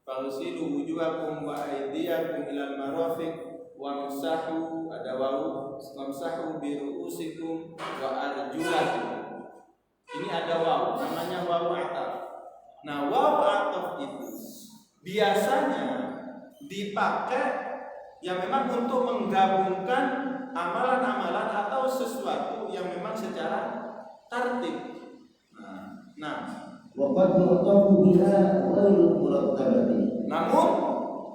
Faghsilu wujuhakum wa aydiyakum ilal marafiq wamsahu, ada waw, wamsahu bi ru'usikum wa arjulakum. Ini ada waw, namanya waw ataf. Waw ataf itu biasanya dipakai yang memang untuk menggabungkan amalan-amalan atau sesuatu yang memang secara tertib. Namun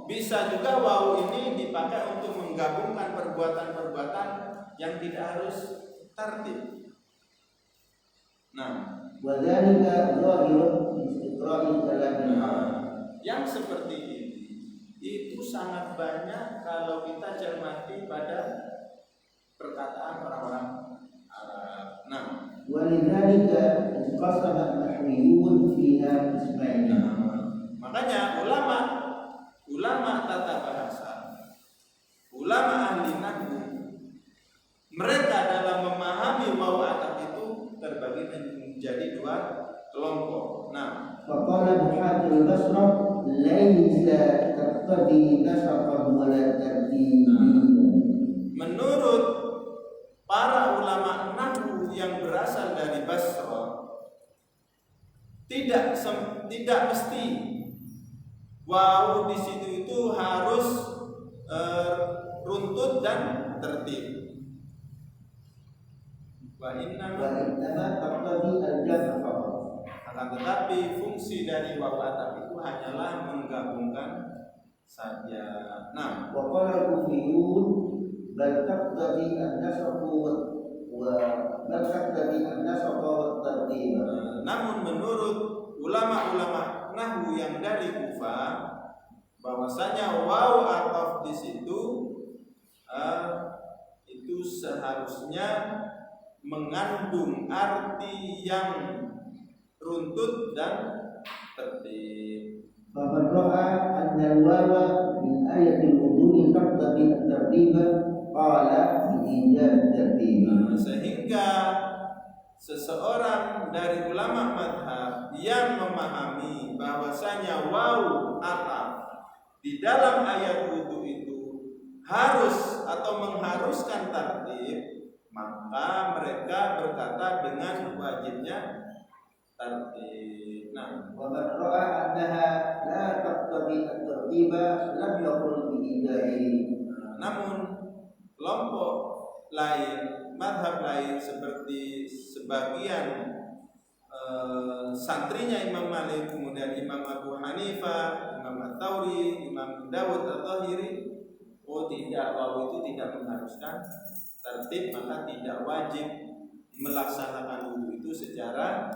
bisa juga waw ini dipakai untuk menggabungkan perbuatan-perbuatan yang tidak harus tertib. Yang seperti ini itu sangat banyak kalau kita cermati pada perkataan orang-orang Arab. Makanya ulama tata bahasa, ulama ahli nahwu, mereka dalam memahami waw ataf itu terbagi menjadi dua kelompok. Faqala Muhammad al-Basra laisa taqtadi nasaqan wala tartiban wawu di situ itu harus runtut dan tertib. Wa innama taqtadi al-jam' faqat. Akan tetapi fungsi dari wawu ataf itu hanyalah menggabungkan saja. Nah, wa qala al-kufiyun bal taqtadi an-nasbu wa bal taqtadi an-nasbu wa tartib. Namun menurut ulama-ulama nahwu yang dari Kufah, bahwasanya wawu ataf di situ itu seharusnya mengandung arti yang runtut dan tertib. Faman ra'a anna al-wawa min ayatil wudu'i taqtadi at-tartiba qala bi ijab at-tartib. Sehingga seseorang dari ulama madhab yang memahami bahwasanya wawu ataf di dalam ayat wudu itu harus atau mengharuskan tertib, maka mereka berkata dengan wajibnya tertib. Nah, wa man ra'a annaha la taqtadi at-tartiba lam yaqul bi ijabi. Namun kelompok lain, madhab lain seperti sebagian santrinya Imam Malik, kemudian Imam Abu Hanifah, Imam At-Tauri, Imam Dawud At-Tahiri, tidak, wawu itu tidak mengharuskan tertib, maka tidak wajib melaksanakan wudu itu secara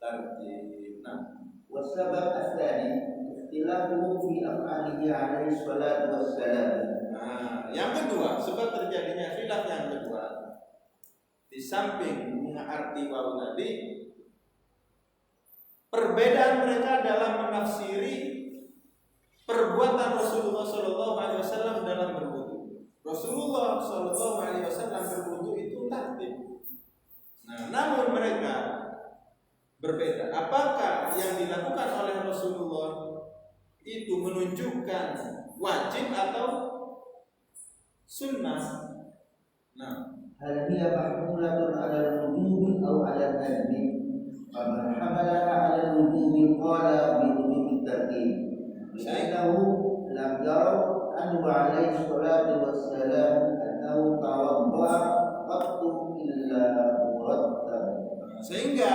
tertib. Nah, wasabab asani ikhtilafuhu fi af'alihi alaihi salatu wassalam. Nah, yang kedua, sebab terjadinya khilaf yang kedua, di samping mengerti wawu tadi, perbedaan mereka dalam menafsiri perbuatan Rasulullah SAW dalam berwudu. Rasulullah SAW berwudu itu tertib. Nah, namun mereka berbeda. Apakah yang dilakukan oleh Rasulullah itu menunjukkan wajib atau sunnah? Nah, hal hiya mahmulatun 'ala al-wujubi aw 'ala an-nadbi? Faman hamalaha 'ala al-wujubi qala bi wujubi at-tartib. Li'annahu lam yara anhu 'alaihi salatu wassalam annahu tawadda'a qattu illa murattab. Sehingga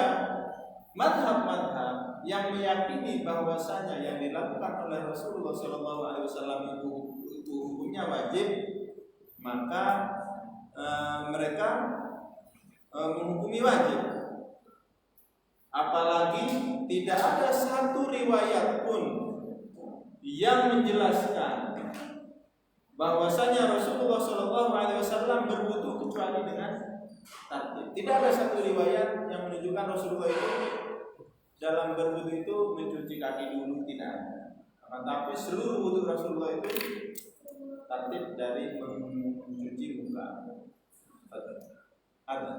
madhab-madhab yang meyakini bahwasanya yang dilakukan oleh Rasulullah SAW itu hukumnya wajib, maka mereka menghukumi wajib. Apalagi tidak ada satu riwayat pun yang menjelaskan bahwasanya Rasulullah SAW berwudu kecuali dengan tertib. Tidak ada satu riwayat yang menunjukkan Rasulullah itu dalam berwudu itu mencuci kaki dulu, tidak ada. Tapi seluruh wudu Rasulullah itu tertib dari mencuci muka. Ada.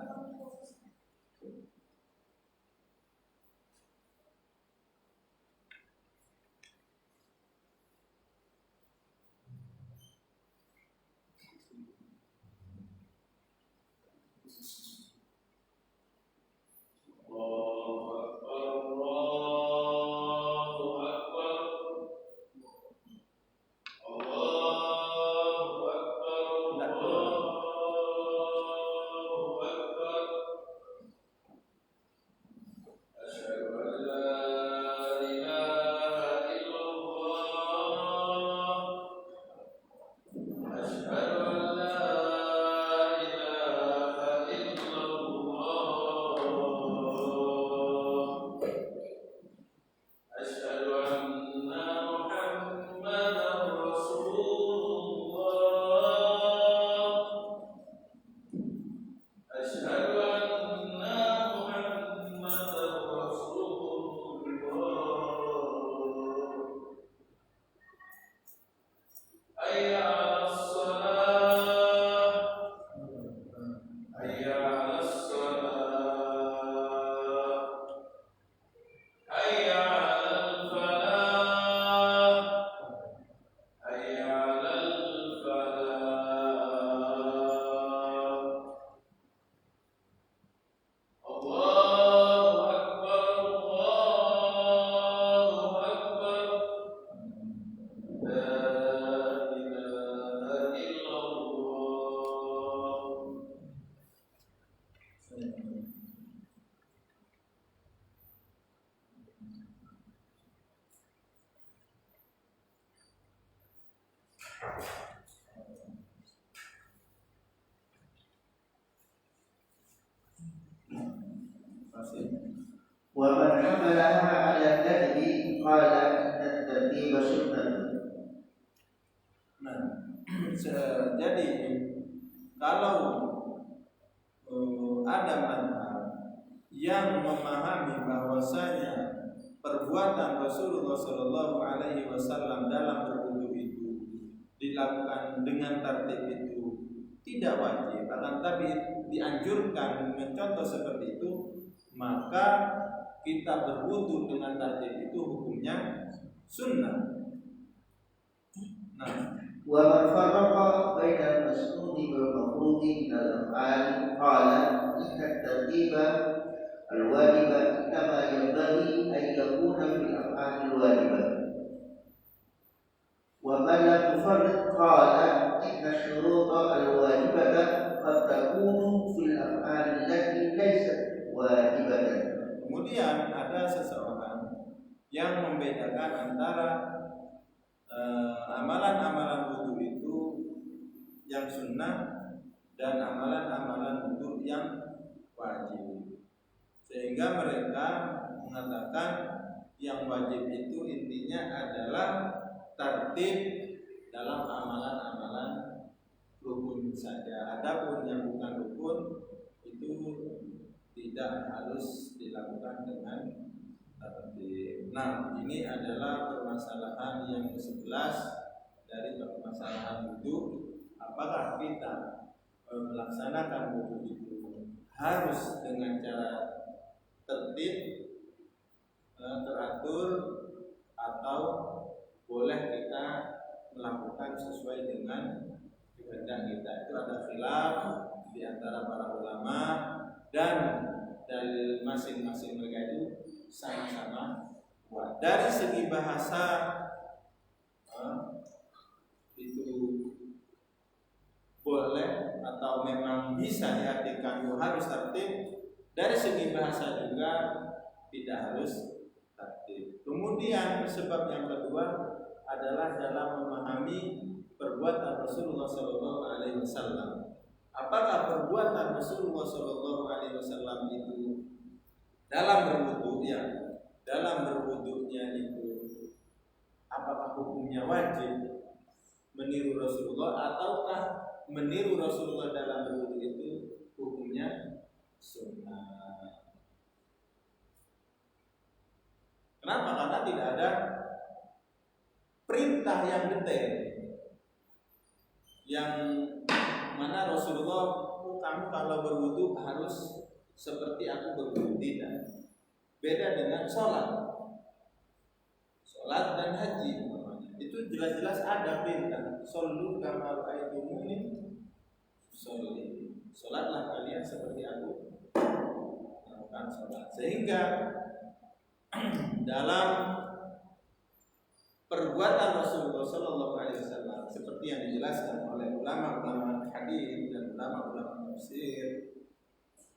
Wa man hamalaha 'ala al-kadhibi qala inna at-tartiba sunnah. Nah, jadi kalau ada mazhab yang memahami bahwasanya perbuatan Rasulullah Shallallahu Alaihi Wasallam dalam berwudu itu dilakukan dengan tertib itu tidak wajib, akan tapi dianjurkan mencontoh seperti itu, maka kita berwudu dengan tertib itu hukumnya sunnah. Nah, wa man farraqa baina al-masnuni wal mafruḍi min al-af'al qala inna at-tartiba al-wajiba kama yanbaghi an yakuna fil af'al al-wajiba wa man lam yufarriq qala inna ash-shuruta al-wajibata qad takunu fil af'al allati laysat wajibatan. Kemudian ada seseorang yang membedakan antara amalan-amalan wudu itu yang sunnah dan amalan-amalan wudu yang wajib, sehingga mereka mengatakan yang wajib itu intinya adalah tertib dalam amalan-amalan rukun saja. Adapun yang bukan rukun itu tidak harus dilakukan dengan tertib. Nah, ini adalah permasalahan yang ke-11 dari permasalahan wudu. Apakah kita melaksanakan wudu itu harus dengan cara tertib, teratur, atau boleh kita melakukan sesuai dengan kehendak kita? Itu ada khilaf di antara para ulama, dan dari masing-masing mereka itu sama-sama kuat. Dari segi bahasa itu boleh atau memang bisa diartikan harus tertib. Dari segi bahasa juga tidak harus tertib. Kemudian sebab yang kedua adalah dalam memahami perbuatan Rasulullah SAW. Apakah perbuatan Rasulullah SAW itu dalam berwudu, ya, dalam berwudunya itu apakah hukumnya wajib meniru Rasulullah, ataukah meniru Rasulullah dalam berwudu itu hukumnya sunnah? Kenapa? Karena tidak ada perintah yang detail yang mana Rasulullah, kamu kalau berwudu harus seperti aku berwudu. Tidak. Beda dengan sholat dan haji. Itu jelas-jelas ada perintah. Shollu kama ra'aitumuni sholli. Sholatlah kalian seperti aku melakukan sholat. Sehingga dalam perbuatan Rasulullah SAW seperti yang dijelaskan oleh ulama-ulama hadis dan ulama-ulama tafsir,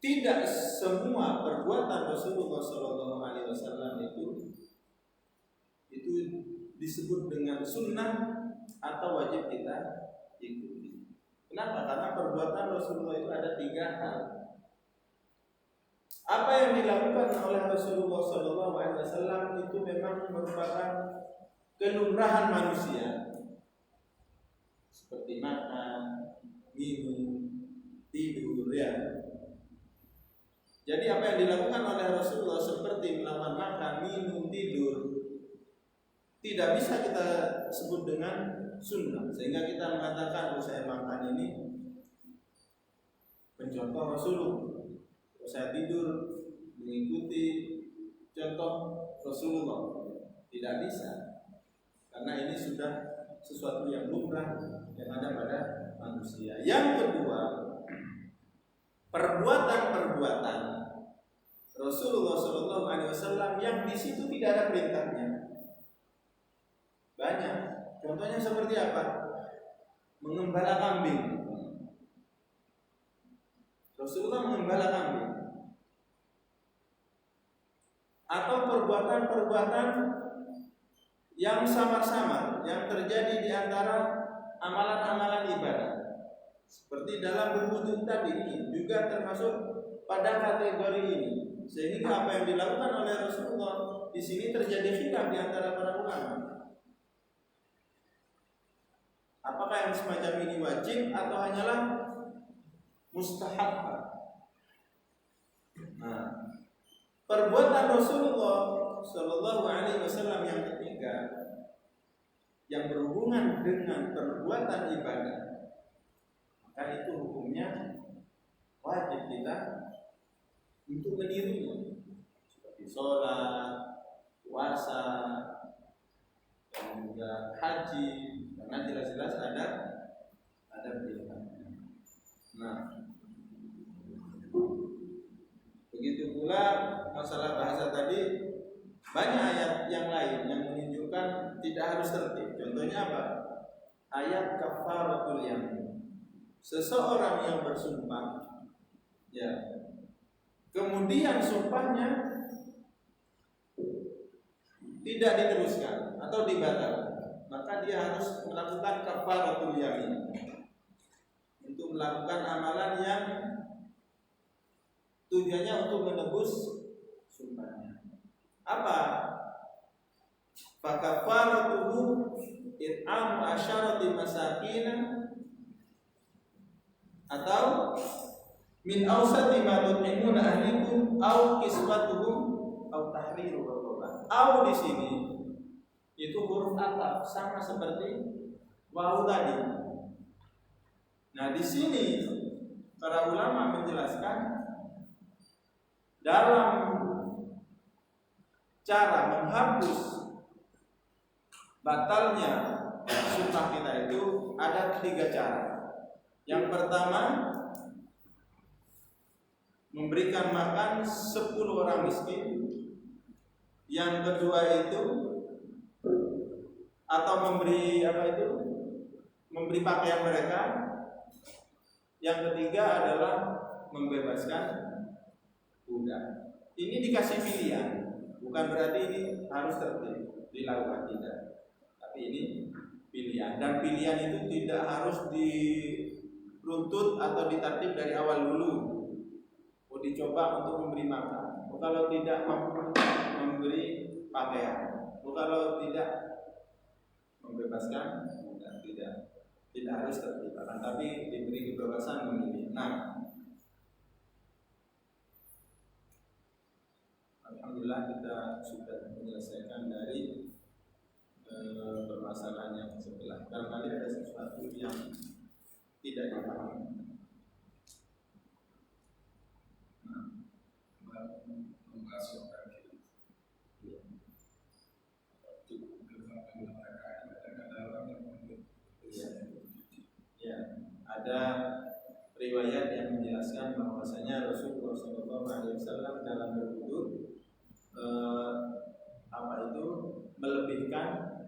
tidak semua perbuatan Rasulullah SAW itu disebut dengan sunnah atau wajib kita ikuti. Kenapa? Karena perbuatan Rasulullah itu ada 3 hal. Apa yang dilakukan oleh Rasulullah SAW itu memang merupakan kelumrahan manusia, seperti makan, minum, tidur, ya. Jadi apa yang dilakukan oleh Rasulullah seperti melakukan makan, minum, tidur, tidak bisa kita sebut dengan sunnah. Sehingga kita mengatakan, saya makan ini mencontoh Rasulullah, saya tidur mengikuti contoh Rasulullah. Tidak bisa, karena ini sudah sesuatu yang lumrah yang ada pada manusia. Yang kedua, perbuatan-perbuatan Rasulullah SAW yang di situ tidak ada perintahnya banyak. Contohnya seperti apa? Mengembala kambing. Rasulullah mengembala kambing. Atau perbuatan-perbuatan yang samar-samar yang terjadi di antara amalan-amalan ibadah. Seperti dalam berwudu tadi juga termasuk pada kategori ini. Sehingga apa yang dilakukan oleh Rasulullah di sini terjadi khilaf di antara para ulama. Apakah yang semacam ini wajib atau hanyalah mustahab? Nah, perbuatan Rasulullah Shallallahu Alaihi Wasallam yang ketiga yang berhubungan dengan perbuatan ibadah, maka itu hukumnya wajib kita untuk menirunya, seperti sholat, puasa, dan juga haji, karena jelas-jelas ada perintahnya. Nah, begitu pula masalah bahasa tadi, banyak ayat yang lain yang menunjukkan tidak harus tertib. Contohnya apa? Ayat kafaratul yamin. Seseorang yang bersumpah, ya, kemudian sumpahnya tidak diteruskan atau dibatalkan, maka dia harus melakukan kafaratul yamin untuk melakukan amalan yang tujuannya untuk menebus sumpahnya. Apa? Fakafaratuhu it'amu asyarati masakin atau min awsati ma tut'imuna ahlikum aw kiswatuhum aw tahriru raqabah. Aw di sini itu huruf ataf sama seperti waw tadi. Nah, di sini para ulama menjelaskan dalam cara menghapus batalnya sumpah kita itu ada 3 cara. Yang pertama, memberikan makan 10 orang miskin. Yang kedua itu atau memberi memberi pakaian mereka. Yang ketiga adalah membebaskan budak. Ini dikasih pilihan, bukan berarti ini harus tertib dilakukan, tidak. Tapi ini pilihan, dan pilihan itu tidak harus diruntut atau ditertib dari awal dulu. Oh, dicoba untuk memberi makan. Oh, kalau tidak mampu memberi pakaian. Oh, kalau tidak membebaskan budak, tidak harus tertib, tapi diberi kebebasan memilih. Nah, alhamdulillah kita sudah menyelesaikan dari permasalahan yang sebelah. Barangkali ada sesuatu yang tidak dipahami. Membahas soal ya, ada riwayat yang menjelaskan bahwasanya Rasulullah SAW dalam berwudu melebihkan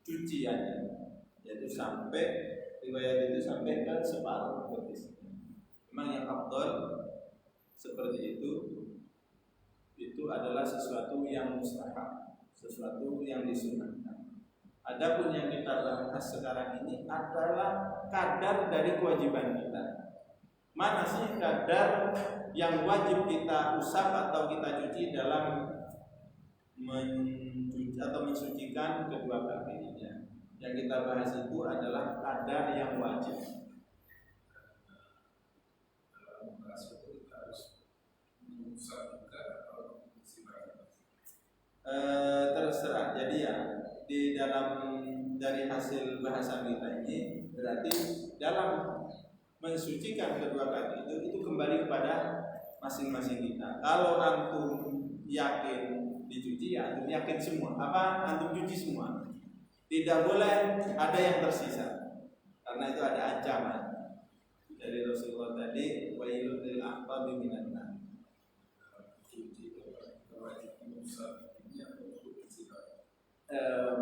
cuciannya, yaitu sampai riwayat itu sampai ke separuh betis. Memang yang afdal seperti itu adalah sesuatu yang mustahab, sesuatu yang disunahkan. Adapun yang kita bahas sekarang ini adalah kadar dari kewajiban kita. Mana sih kadar yang wajib kita usap atau kita cuci dalam mencuci atau mensucikan kedua kakinya? Yang kita bahas itu adalah kadar yang wajib. Terserah. Jadi ya, di dalam dari hasil bahasan kita ini berarti dalam mensucikan kedua kaki itu kembali kepada masing-masing kita. Kalau antum yakin dicuci, ya antum yakin semua. Antum cuci semua. Tidak boleh ada yang tersisa, karena itu ada ancaman dari Rasulullah tadi, wailul lil aqabi minan nar.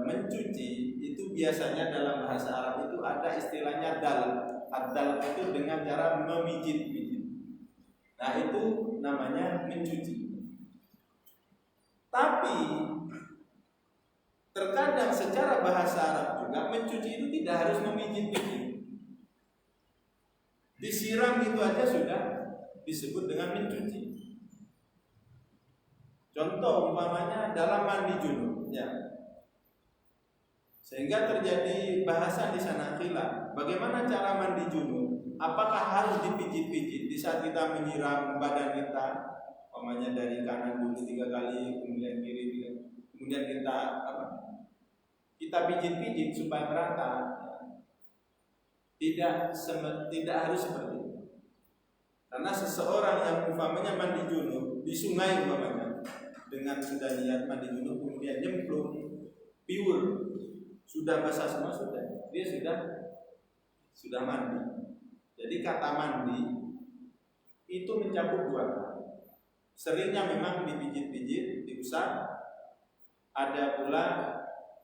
Mencuci itu biasanya dalam bahasa Arab itu ada istilahnya dal. Ad-dal itu dengan cara memijit-mijit. Nah, itu namanya mencuci. Tapi Terkadang secara bahasa Arab juga mencuci itu tidak harus memijit-mijit. Disiram itu aja sudah disebut dengan mencuci. Contoh umpamanya dalam mandi junub, ya. Sehingga terjadi bahasan di sana khilaf. Bagaimana cara mandi junub? Apakah harus dipijit-pijit di saat kita menyiram badan kita? Umpamanya dari kanan dulu 3 kali, kemudian kiri 3, kemudian kita kita pijit-pijit supaya merata. Tidak harus seperti itu. Karena seseorang yang umpamanya mandi junub di sungai umpamanya dengan sudah niat mandi junub kemudian nyemplung pure sudah basah semua dia sudah mandi. Jadi kata mandi itu mencakup 2 hal. Seringnya memang dipijit-pijit, diusap. Ada pula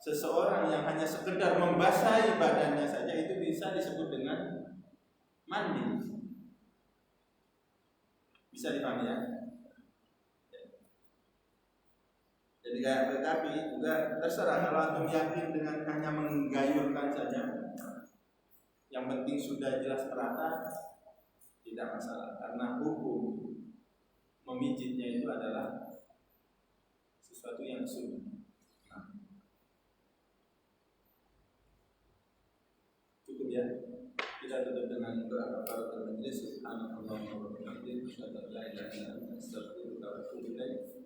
seseorang yang hanya sekedar membasahi badannya saja itu bisa disebut dengan mandi. Bisa dipahami ya? Jadi tetapi juga terserah kalau antum yakin dengan hanya menggayurkan saja. Yang penting sudah jelas merata, tidak masalah karena hukum memijitnya itu adalah sesuatu yang sunnah. Cukup ya. Kita tutup dengan doa kafaratul majlis. Subhanallah wa bihamdihi, asyhadu an la ilaha illa anta, astaghfiruka wa atubu ilaik.